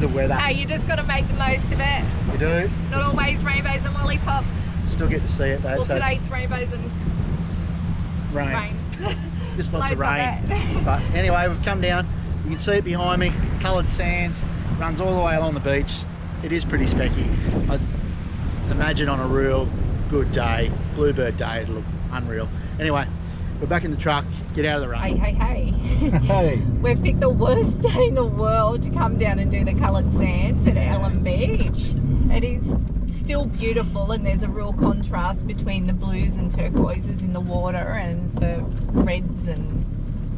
the weather. Hey, you just got to make the most of it. You do. Not always rainbows and lollipops. Still get to see it though. Well, so today it's rainbows and rain. Just lots of Loads of rain. it. But anyway, we've come down. You can see it behind me. Coloured sands. Runs all the way along the beach. It is pretty specky. I imagine on a real good day, bluebird day, it'll look unreal. Anyway, we're back in the truck. Get out of the rain. Hey. Hey. We've picked the worst day in the world to come down and do the coloured sands at Ellen Beach. It is still beautiful, and there's a real contrast between the blues and turquoises in the water and the reds and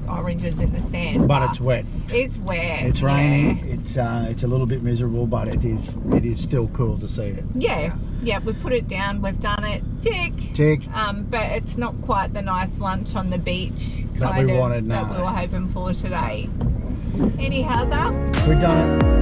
oranges in the sand. But it's wet. It's wet. It's raining. Yeah. It's a little bit miserable, but it is still cool to see it. Yeah. We've put it down. We've done it. Tick. But it's not quite the nice lunch on the beach That we wanted. No. that we were hoping for today. Anyhow, We've done it.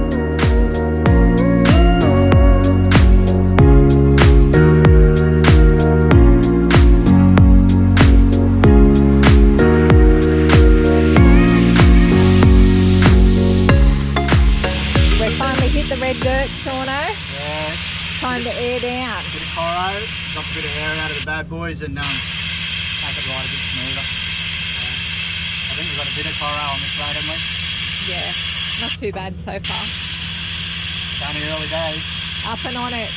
the red dirt, Shauno. Yeah. Time to air down. Bit of chiro, drop a bit of air out of the bad boys and make it ride a bit smoother. I think we've got a bit of chiro on this road, haven't we? Yeah, not too bad so far. It's only early days. Up and on it.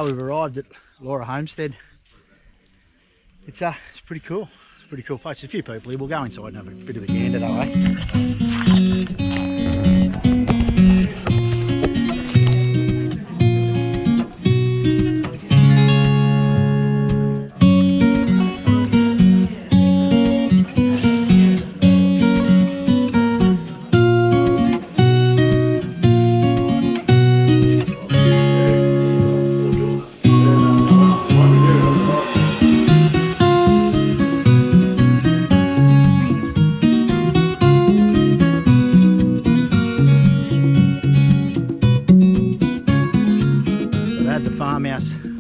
We've arrived at Laura Homestead. It's pretty cool. It's a pretty cool place. There's a few people here. We'll go inside and have a bit of a gander though, eh?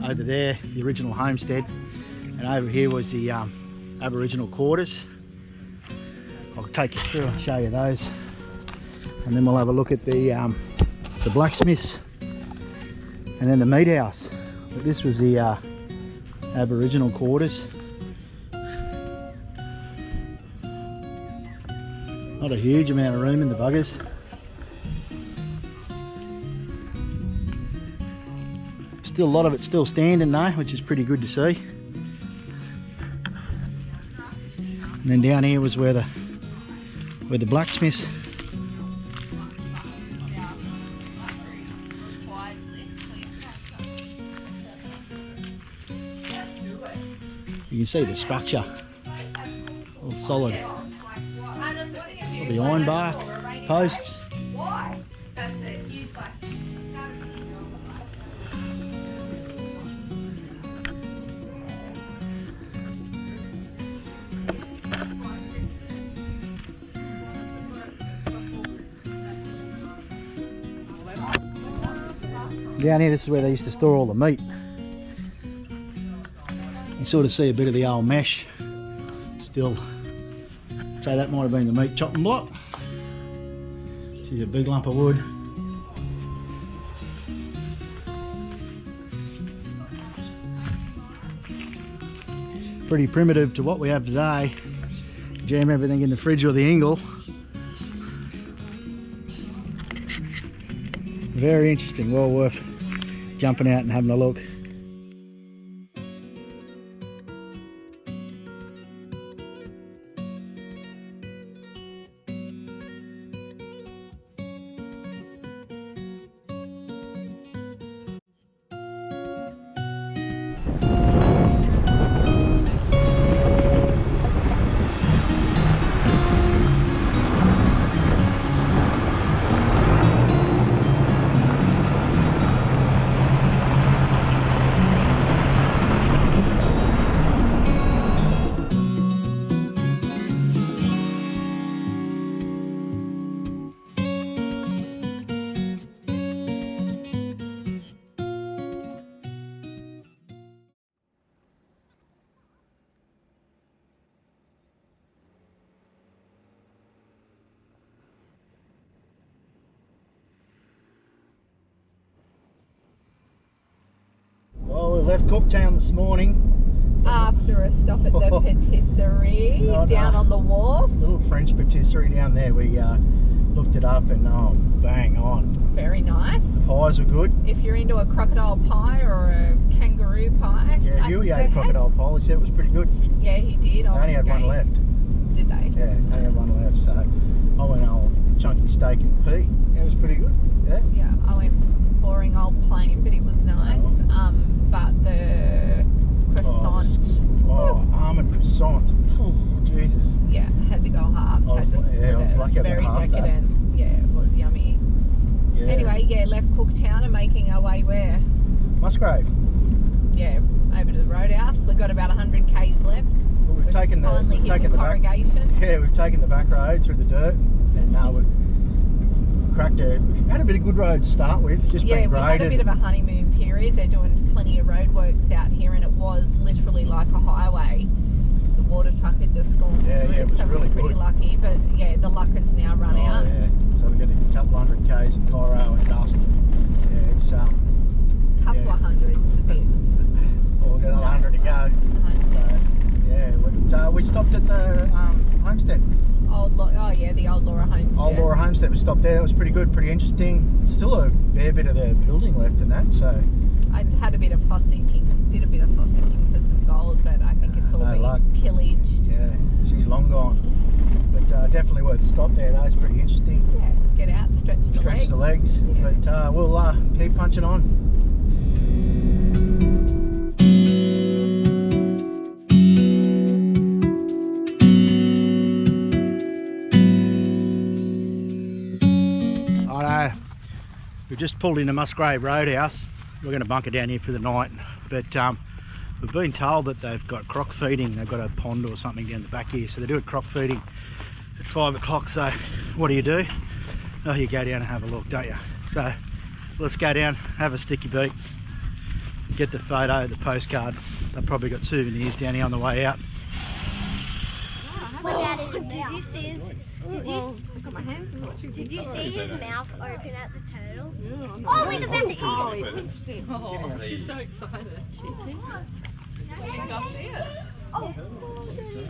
Over there, the original homestead, and over here was the Aboriginal quarters. I'll take you through and show you those, and then we'll have a look at the blacksmiths and then the meat house. But this was the Aboriginal quarters. Not a huge amount of room in the buggers. Still a lot of it still standing though, which is pretty good to see. And then down here was where the blacksmiths. You can see the structure, all solid. All the iron bar posts. Down here, this is where they used to store all the meat. You sort of see a bit of the old mesh still. So that might have been the meat chopping block. She's a big lump of wood. Pretty primitive to what we have today. Jam everything in the fridge or the ingle. Very interesting, well worth jumping out and having a look. left Cooktown this morning. After a stop at the patisserie down on the wharf. Little French patisserie down there. We looked it up and bang on. Very nice. Pies were good. If you're into a crocodile pie or a kangaroo pie. Yeah, Huey ate crocodile pie. He said it was pretty good. Yeah, he did. They only had one left. Did they? Yeah, only had one left. So I went old chunky steak and pea. It was pretty good. Yeah. Yeah, I went boring old plain, but it was nice. But the croissant. Almond croissant. Oh, Jesus. Yeah, had to go halves. I was lucky I got very half that. decadent. Yeah, it was yummy. Yeah. Anyway, left Cooktown and making our way where? Musgrave. Yeah, over to the Roadhouse. We've got about 100 k's left. Well, we've taken the corrugation. We've taken the back road through the dirt, and now we've had a bit of good road to start with. Just been we had a bit of a honeymoon period. They're doing plenty of roadworks out here, and it was literally like a highway. The water truck had just gone through, it was so really we're pretty good. lucky. But the luck has now run out. Yeah. So we got a couple 100 k's in Cairo and dust. Yeah, it's Couple of hundreds, a bit. Well, we've got 100 to go. So, we stopped at the homestead. the Old Laura Homestead. Old Laura Homestead. We stopped there. That was pretty good, pretty interesting. Still a fair bit of the building left in that. So I had a bit of fossicking, for some gold, but I think it's all been pillaged. Yeah, she's long gone. But definitely worth a stop there. That's pretty interesting. Yeah, get out, stretch the legs. Yeah. But we'll keep punching on. We've just pulled into Musgrave Roadhouse. We're going to bunker down here for the night, but we've been told that they've got croc feeding. They've got a pond or something down the back here, so they're doing croc feeding at 5 o'clock. So what do? Oh, you go down and have a look, don't you? So let's go down, have a sticky beak, get the photo, the postcard. They've probably got souvenirs down here on the way out. Did you see his? Did you see his mouth open at the turtle? Yeah, oh, he's about to eat it. Oh, he pinched him. Oh, he's so excited. Cheeky. You think I'll see it? Oh,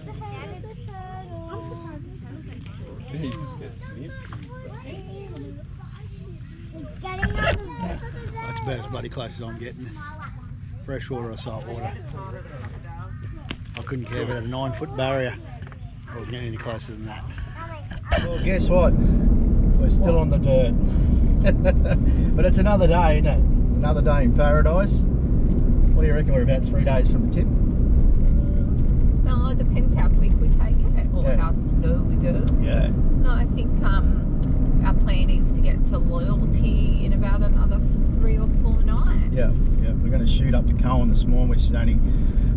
the head of the turtle. I'm surprised the turtle's okay. That's about as bloody close as I'm getting. Fresh water or salt water. I couldn't care about a 9-foot barrier. I wasn't getting any closer than that. Well, guess what? We're still on the dirt. But it's another day, isn't it? It's another day in paradise. What do you reckon? We're about 3 days from the tip? No, it depends how quick we take it or how slow we go. Yeah. No, I think our plan is to get to Loyalty in about another 3 or 4 nights. Yeah. We're going to shoot up to Cowan this morning, which is only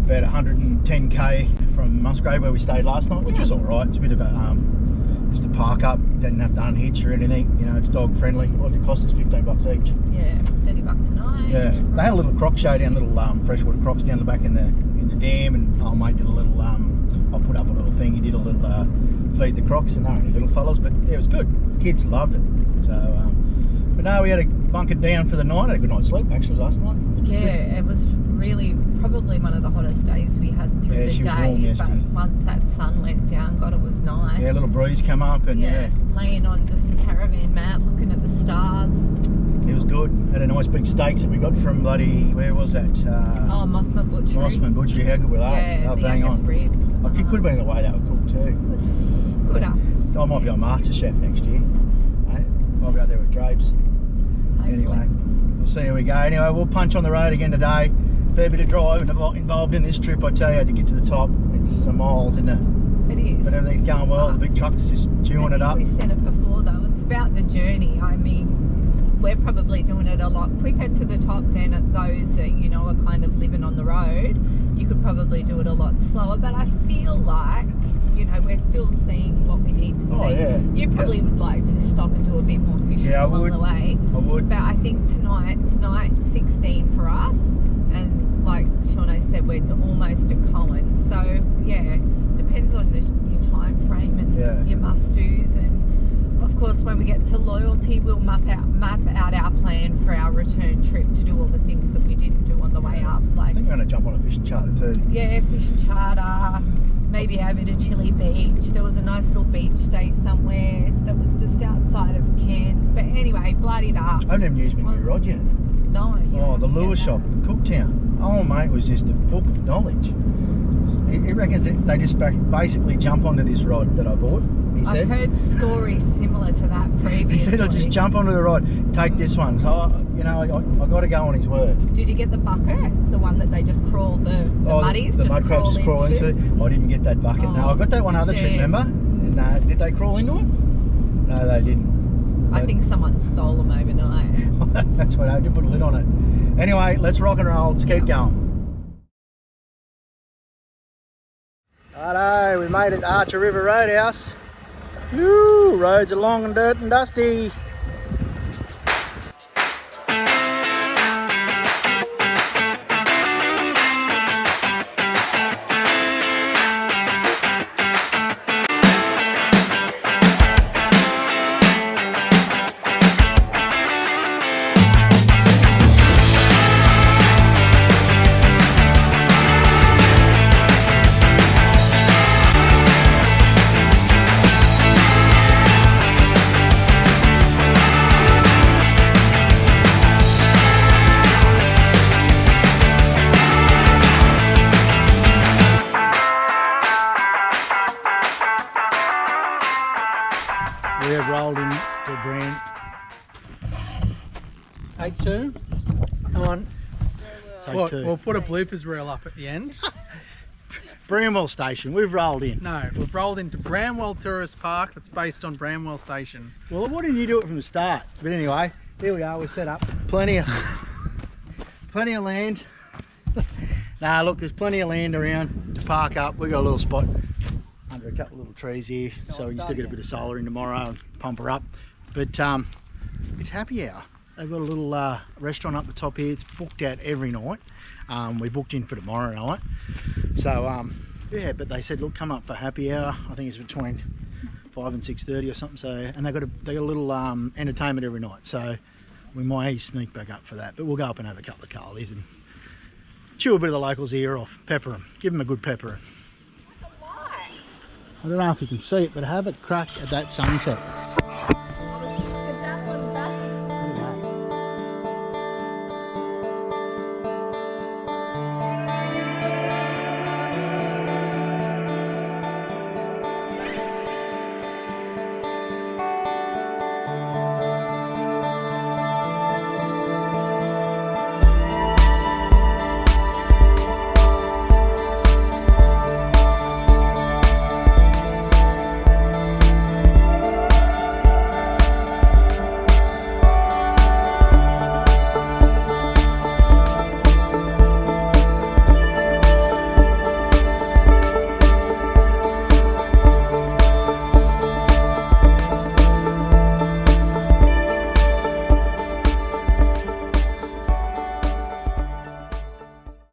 about 110k from Musgrave where we stayed last night, which was all right. It's a bit of a just a park up, didn't have to unhitch or anything. You know, it's dog friendly. What did it cost us? $15 each. Yeah, $30 a night. Yeah, they had a little croc show down, little freshwater crocs down the back in the dam, and old mate did a little. I put up a little thing. He did a little feed the crocs, and they're only little fellas, but yeah, it was good. Kids loved it. So, but no, we had a bunkered down for the night. Had a good night's sleep actually last night. Yeah, it was really probably one of the hottest days we had through the day. But once that sun went down, God, it was nice. Yeah, a little breeze come up, and laying on just the caravan mat, looking at the stars. It was good. Had a nice big steaks that we got from bloody, where was that? Mossman Butchery. Mossman Butchery. How good were they? Yeah, the bang on. rib. It could have been the way they were cooked too. Could have. I might be on MasterChef next year. Might be out there with drapes. Hopefully. Anyway, we'll see how we go. Anyway, we'll punch on the road again today. Fair bit of drive involved in this trip, I tell you, to get to the top. It's some miles, isn't it? It is. But everything's going well. The big truck's just chewing it up. We said it before though, it's about the journey. I mean, we're probably doing it a lot quicker to the top than at those that, you know, are kind of living on the road. You could probably do it a lot slower, but I feel like, you know, we're still seeing what we need to see. Yeah. You probably would like to stop and do a bit more fishing along the way. I would. But I think tonight's night 16 for us, and like Shauna said, we're almost at Cowan. So yeah, depends on your time frame and your must-dos, and Of course, when we get to Loyalty, we'll map out our plan for our return trip to do all the things that we didn't do on the way up. I think we're going to jump on a fishing charter too. Yeah, fishing charter, maybe over to Chili Beach. There was a nice little beach day somewhere that was just outside of Cairns. But anyway, bloody da. I haven't even used my new rod yet. No. Oh, the lure shop in Cooktown. Oh, mate, it was just a book of knowledge. He reckons that they just basically jump onto this rod that I bought. He said. I've heard stories similar to that previously. He said, I'll just jump onto the rod, take this one. So, you know, I got to go on his word. Did you get the bucket? The one that they just crawl, the muddies the just mud crabs just crawl into? I didn't get that bucket. No, I got that one other trip, remember? No, did they crawl into it? No, they didn't. I think someone stole them overnight. That's what I had to put a lid on it. Anyway, let's rock and roll. Let's keep going. Righto, we made it Archer River Roadhouse. Woo, roads are long and dirt and dusty. We have rolled in the brand. Take two. Come on. Take two. We'll put a bloopers reel up at the end. Bramwell Station, we've rolled in. No, we've rolled into Bramwell Tourist Park that's based on Bramwell Station. Well, why didn't you do it from the start? But anyway, here we are, we're set up. Plenty of land. Nah, look, there's plenty of land around to park up. We've got a little spot under a couple of little trees here, so we can still get a bit of solar in tomorrow and pump her up. But it's happy hour. They've got a little restaurant up the top here. It's booked out every night. We booked in for tomorrow night. So yeah, but they said, look, come up for happy hour. I think it's between 5 and 6:30 or something. So, and they got a little entertainment every night. So we might sneak back up for that. But we'll go up and have a couple of Carlies and chew a bit of the locals' ear off. Pepper them. Give them a good pepper. I don't know if you can see it, but have a crack at that sunset.